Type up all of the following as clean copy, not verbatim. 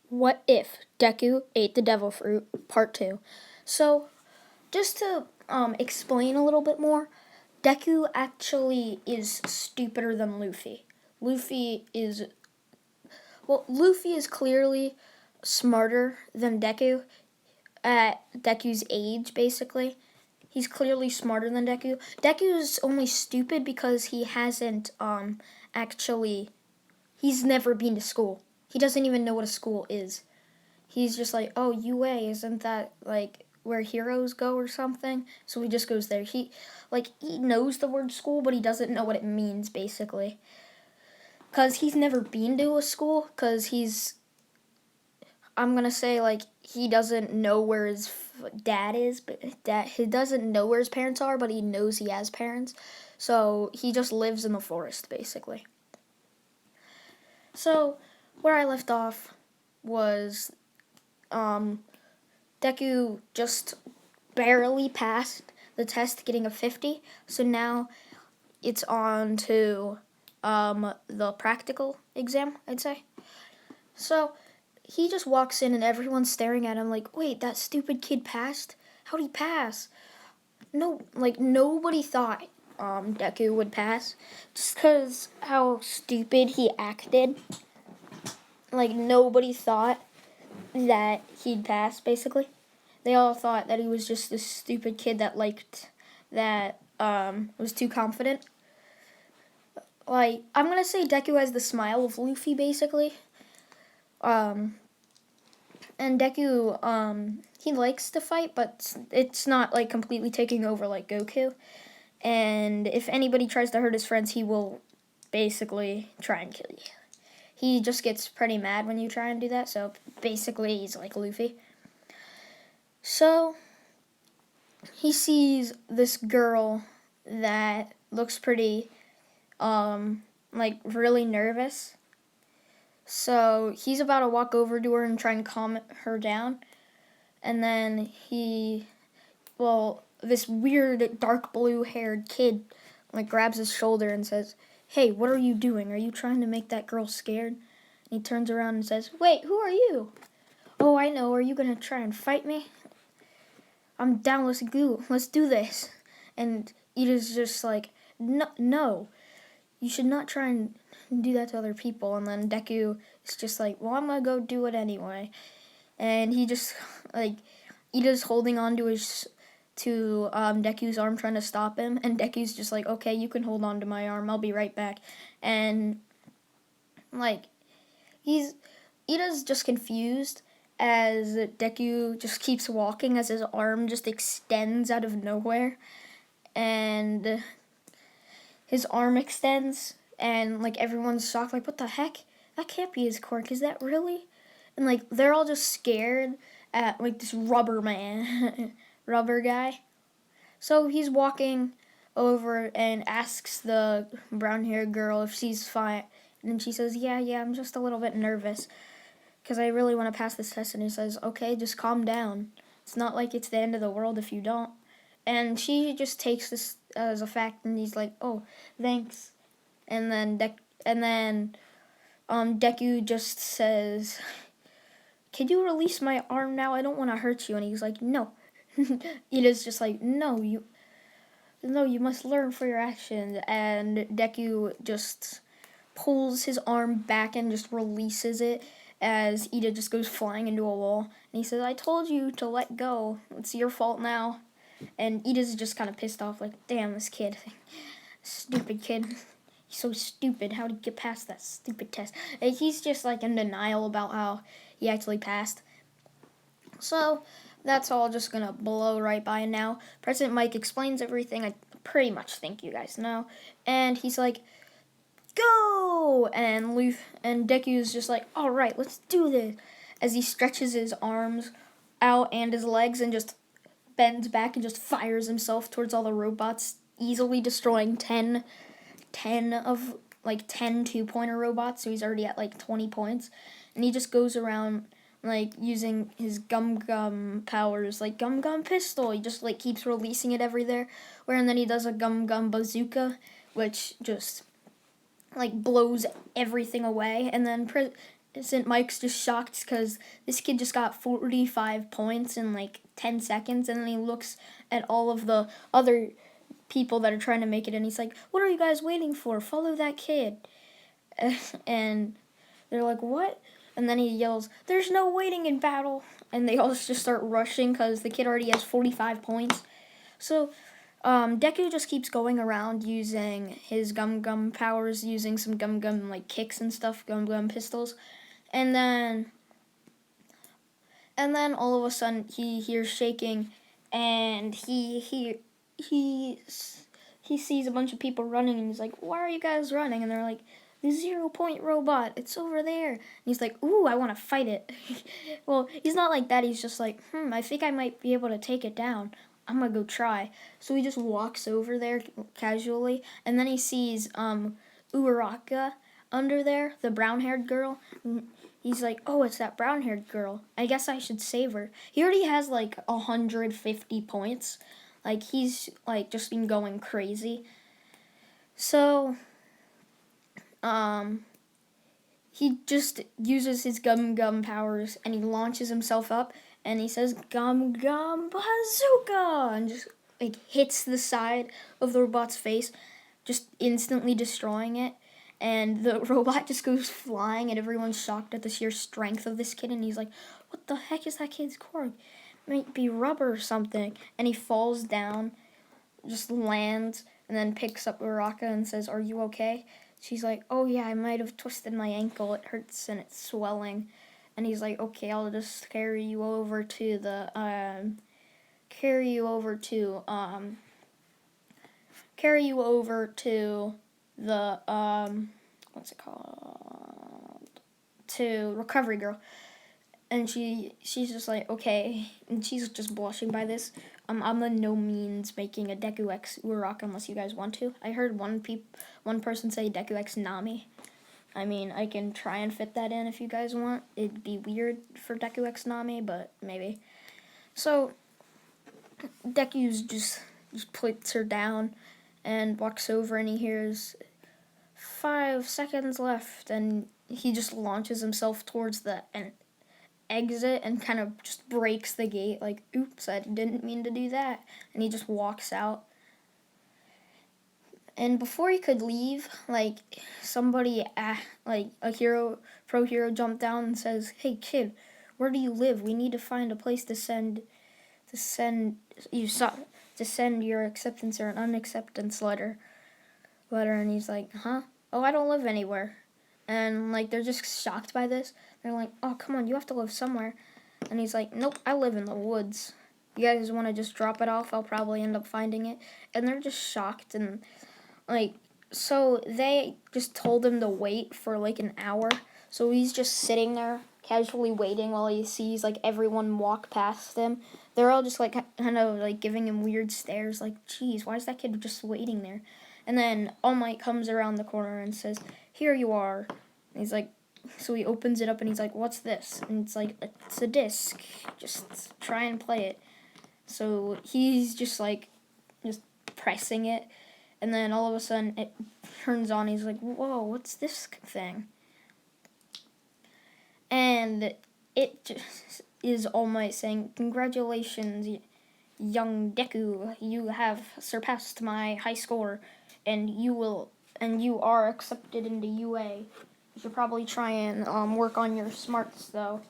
What if Deku ate the devil fruit? Part 2. So, just to explain a little bit more, Deku actually is stupider than Luffy. Luffy is clearly smarter than Deku at Deku's age, basically. He's clearly smarter than Deku. Deku's only stupid because he hasn't he's never been to school. He doesn't even know what a school is. He's just like, oh, UA, isn't that like where heroes go or something? So he just goes there. He knows the word school, but he doesn't know what it means, basically. Because he's never been to a school, because I'm going to say, he doesn't know where his dad is, but he doesn't know where his parents are, but he knows he has parents. So he just lives in the forest, basically. So where I left off was Deku just barely passed the test, getting a 50. So now it's on to the practical exam, I'd say. So he just walks in and everyone's staring at him like, wait, that stupid kid passed? How'd he pass? No, nobody thought Deku would pass just because how stupid he acted. Nobody thought that he'd pass, basically. They all thought that he was just this stupid kid that was too confident. I'm gonna say Deku has the smile of Luffy, basically. And Deku, he likes to fight, but it's not completely taking over like Goku. And if anybody tries to hurt his friends, he will basically try and kill you. He just gets pretty mad when you try and do that, so basically he's like Luffy. So he sees this girl that looks pretty, really nervous. So he's about to walk over to her and try and calm her down. And then this weird dark blue haired kid grabs his shoulder and says, hey, what are you doing? Are you trying to make that girl scared? And he turns around and says, wait, who are you? Oh, I know. Are you going to try and fight me? I'm down. Let's do this. And Ida's just like, no. You should not try and do that to other people. And then Deku is just like, well, I'm going to go do it anyway. And he just, Ida's holding on to Deku's arm, trying to stop him. And Deku's just like, okay, you can hold on to my arm. I'll be right back. And, Ida's just confused as Deku just keeps walking as his arm just extends out of nowhere. And his arm extends, and everyone's shocked, what the heck? That can't be his quirk, is that really? And they're all just scared at this rubber man, rubber guy. So he's walking over and asks the brown-haired girl if she's fine, and she says, yeah, I'm just a little bit nervous because I really want to pass this test. And he says, okay, just calm down. It's not like it's the end of the world if you don't. And she just takes this as a fact, and he's like, oh, thanks. And then Deku just says, can you release my arm now? I don't want to hurt you. And he's like, no. Ida's just like, no, you must learn for your actions. And Deku just pulls his arm back and just releases it as Ida just goes flying into a wall. And he says, I told you to let go. It's your fault now. And Ida's just kind of pissed off, damn, this kid. Stupid kid. He's so stupid. How did he get past that stupid test? And he's just, in denial about how he actually passed. So, that's all just gonna blow right by now. President Mike explains everything. I pretty much think you guys know. And he's like, go! And Deku's just like, all right, let's do this. As he stretches his arms out and his legs and just bends back and just fires himself towards all the robots, easily destroying 10 2-pointer robots. So he's already at 20 points. And he just goes around using his gum powers, gum pistol. He just keeps releasing it everywhere. And then he does a gum bazooka, which just blows everything away. And then Isn't Mike's just shocked because this kid just got 45 points in like 10 seconds, and then he looks at all of the other people that are trying to make it, and he's like, what are you guys waiting for? Follow that kid. And they're like, what? And then he yells, there's no waiting in battle. And they all just start rushing because the kid already has 45 points. So Deku just keeps going around using his gum powers, using some gum like kicks and stuff, gum pistols. And then all of a sudden he hears shaking, and he sees a bunch of people running, and he's like, why are you guys running? And they're like, the 0 point robot, it's over there. And he's like, ooh, I want to fight it. Well, he's not like that. He's just like, I think I might be able to take it down. I'm gonna go try. So he just walks over there casually, and then he sees Uraraka under there, the brown-haired girl. He's like, oh, it's that brown-haired girl. I guess I should save her. He already has like 150 points. Like, he's like just been going crazy. So he just uses his gum powers, and he launches himself up, and he says, gum bazooka, and just like hits the side of the robot's face, just instantly destroying it. And the robot just goes flying, and everyone's shocked at the sheer strength of this kid, and he's like, what the heck is that kid's quirk? It might be rubber or something. And he falls down, just lands, and then picks up Uraraka and says, are you okay? She's like, oh yeah, I might have twisted my ankle. It hurts and it's swelling. And he's like, okay, I'll just carry you over to the, what's it called? To Recovery Girl. And she's just like, okay. And she's just blushing by this. I'm by no means making a Deku X Uraraka unless you guys want to. I heard one person say Deku X Nami. I mean, I can try and fit that in if you guys want. It'd be weird for Deku X Nami, but maybe. So, Deku's just puts her down and walks over, and he hears 5 seconds left, and he just launches himself towards the exit and kind of just breaks the gate, like, oops, I didn't mean to do that. And he just walks out. And before he could leave, like, somebody, like, pro hero jumped down and says, hey kid, where do you live? We need to find a place to send your acceptance or an unacceptance letter. And he's like, huh? Oh, I don't live anywhere. And like, they're just shocked by this. They're like, oh, come on, you have to live somewhere. And he's like, nope, I live in the woods. You guys want to just drop it off? I'll probably end up finding it. And they're just shocked. And like, so they just told him to wait for like an hour. So he's just sitting there casually waiting while he sees like everyone walk past him. They're all just like kind of like giving him weird stares, like, geez, why is that kid just waiting there? And then All Might comes around the corner and says, here you are. And he's like, so he opens it up and he's like, what's this? And it's like, it's a disc. Just try and play it. So he's just like, just pressing it. And then all of a sudden it turns on. He's like, whoa, what's this thing? And it just is All Might saying, congratulations, young Deku. You have surpassed my high score, and you are accepted into UA. You should probably try and work on your smarts, though,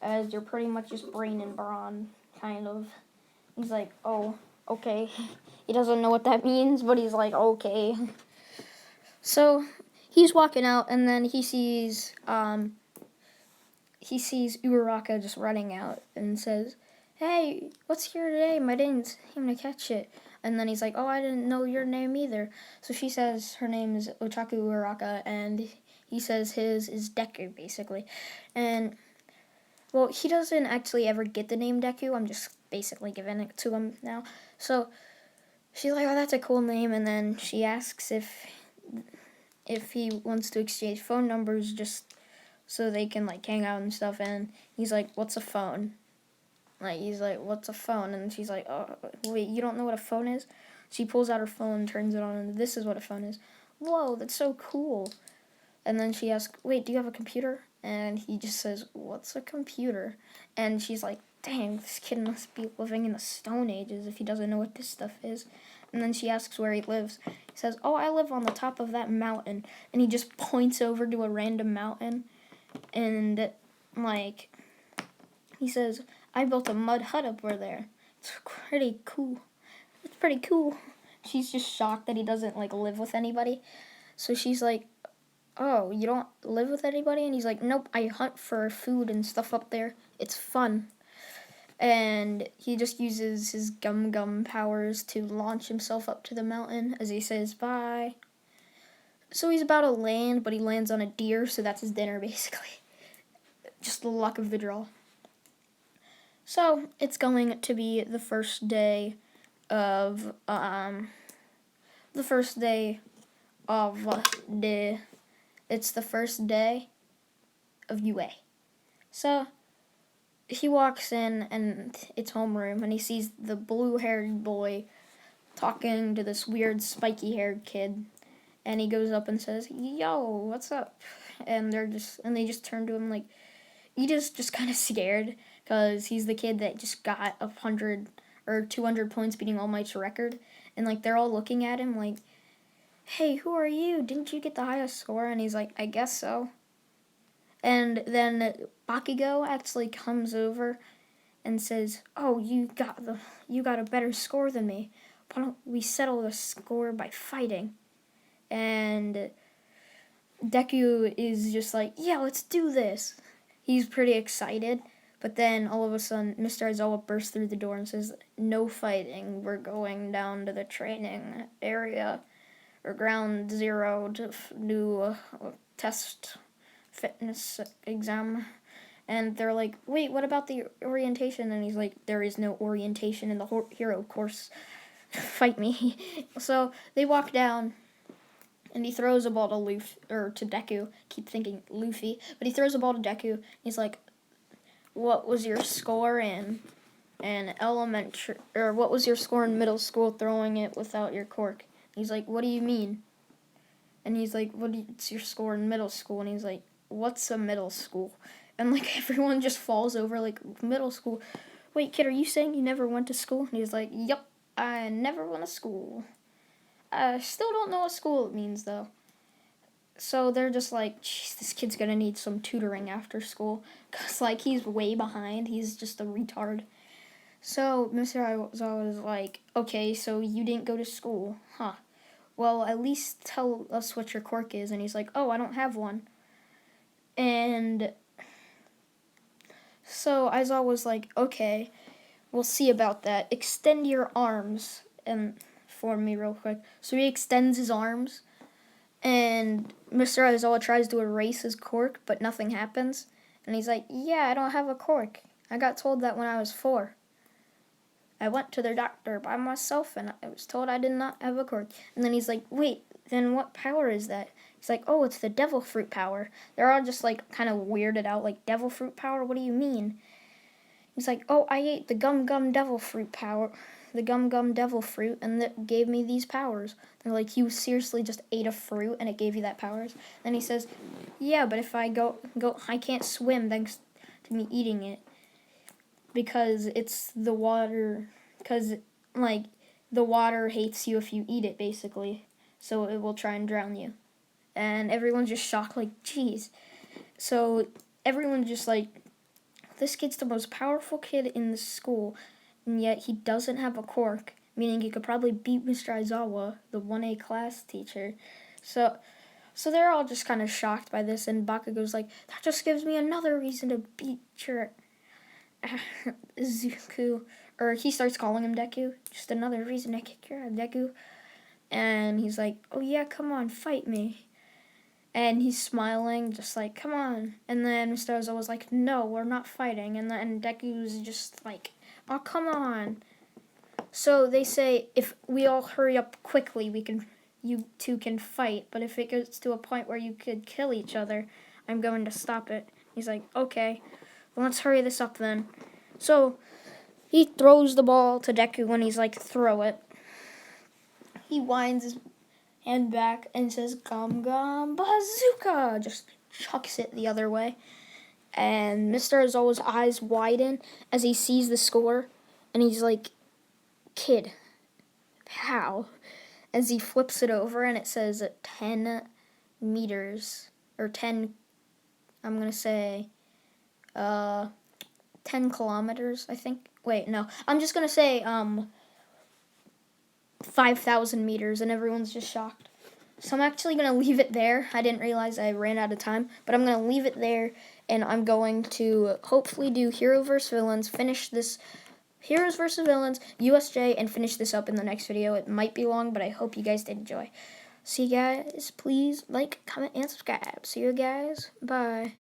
as you're pretty much just brain and brawn, kind of. He's like, oh, okay. He doesn't know what that means, but he's like, okay. So he's walking out, and then he sees Uraraka just running out and says, hey, what's here today? I didn't seem to catch it. And then he's like, oh, I didn't know your name either. So she says her name is Ochaku Uraraka, and he says his is Deku, basically. And, well, he doesn't actually ever get the name Deku. I'm just basically giving it to him now. So she's like, oh, that's a cool name. And then she asks if he wants to exchange phone numbers just so they can, like, hang out and stuff. And he's like, what's a phone? Like, he's like, what's a phone? And she's like, oh, wait, you don't know what a phone is? She pulls out her phone, turns it on, and this is what a phone is. Whoa, that's so cool. And then she asks, wait, do you have a computer? And he just says, "What's a computer?" And she's like, "Dang, this kid must be living in the Stone Ages if he doesn't know what this stuff is." And then she asks where he lives. He says, "Oh, I live on the top of that mountain." And he just points over to a random mountain. And, like, he says, "I built a mud hut up over there. It's pretty cool. It's pretty cool." She's just shocked that he doesn't, like, live with anybody. So she's like, "Oh, you don't live with anybody?" And he's like, "Nope, I hunt for food and stuff up there. It's fun." And he just uses his gum powers to launch himself up to the mountain as he says bye. So he's about to land, but he lands on a deer, so that's his dinner basically. Just the luck of the draw. So it's going to be the first day of the first day of the it's the first day of UA. So he walks in and it's homeroom and he sees the blue-haired boy talking to this weird spiky-haired kid, and he goes up and says, "Yo, what's up?" And they just turn to him like Ida's just kind of scared because he's the kid that just got 100 or 200 points beating All Might's record, and like they're all looking at him like, "Hey, who are you? Didn't you get the highest score?" And he's like, "I guess so." And then Bakugo actually comes over and says, "Oh, you got a better score than me. Why don't we settle the score by fighting?" And Deku is just like, "Yeah, let's do this." He's pretty excited, but then all of a sudden, Mr. Aizawa bursts through the door and says, "No fighting. We're going down to the training area or ground zero to do a test fitness exam." And they're like, "Wait, what about the orientation?" And he's like, "There is no orientation in the hero course. Fight me." So they walk down, and he throws a ball to Deku. Keep thinking Luffy, but he throws a ball to Deku. He's like, "What was your score in elementary, or what was your score in middle school throwing it without your quirk?" He's like, "What do you mean?" And he's like, "What's your score in middle school?" And he's like, "What's a middle school?" And like everyone just falls over like, "Middle school? Wait, kid, are you saying you never went to school?" And he's like, "Yup, I never went to school. I still don't know what school it means though." So they're just like, "Jeez, this kid's gonna need some tutoring after school, 'cause like he's way behind. He's just a retard." So Mr. Aizawa was like, "Okay, so you didn't go to school, huh? Well, at least tell us what your quirk is." And he's like, "Oh, I don't have one." And so Aizawa was like, "Okay, we'll see about that. Extend your arms and for me real quick." So he extends his arms, and Mr. Aizawa tries to erase his quirk, but nothing happens. And he's like, "Yeah, I don't have a quirk. I got told that when I was 4. I went to the doctor by myself, and I was told I did not have a quirk." And then he's like, "Wait, then what power is that?" He's like, "Oh, it's the devil fruit power." They're all just like kind of weirded out, like, "Devil fruit power? What do you mean?" He's like, "Oh, I ate the gum devil fruit power, the gum devil fruit, and that gave me these powers." They're like, "You seriously just ate a fruit and it gave you that powers?" Then he says, "Yeah, but if I go, I can't swim thanks to me eating it, because it's the water, because like the water hates you if you eat it basically, so it will try and drown you." And everyone's just shocked, like, "Geez." So everyone's just like, "This kid's the most powerful kid in the school, and yet he doesn't have a quirk," meaning he could probably beat Mr. Aizawa, the 1A class teacher. So they're all just kind of shocked by this, and Bakugo's like, "That just gives me another reason to beat your Zuku." Or he starts calling him Deku. "Just another reason to kick your ass, Deku." And he's like, "Oh yeah, come on, fight me." And he's smiling, just like, "Come on." And then Mr. Oza was like, "No, we're not fighting." And then Deku's just like, "Oh, come on." So they say, "If we all hurry up quickly, you two can fight. But if it gets to a point where you could kill each other, I'm going to stop it." He's like, "Okay, well, let's hurry this up then." So he throws the ball to Deku when he's like, "Throw it." He winds his hand back and says, "Gum Bazooka!" Just chucks it the other way. And Mr. Ozawa's eyes widen as he sees the score. And he's like, kid, how? As he flips it over and it says 10 meters. Or 10, I'm going to say, 10 kilometers, I think. Wait, no. I'm just going to say 5,000 meters, and everyone's just shocked. So I'm actually going to leave it there. I didn't realize I ran out of time, but I'm going to leave it there, and I'm going to hopefully do Hero vs. Villains, finish this Heroes vs. Villains, USJ, and finish this up in the next video. It might be long, but I hope you guys did enjoy. See you guys. Please like, comment, and subscribe. See you guys. Bye.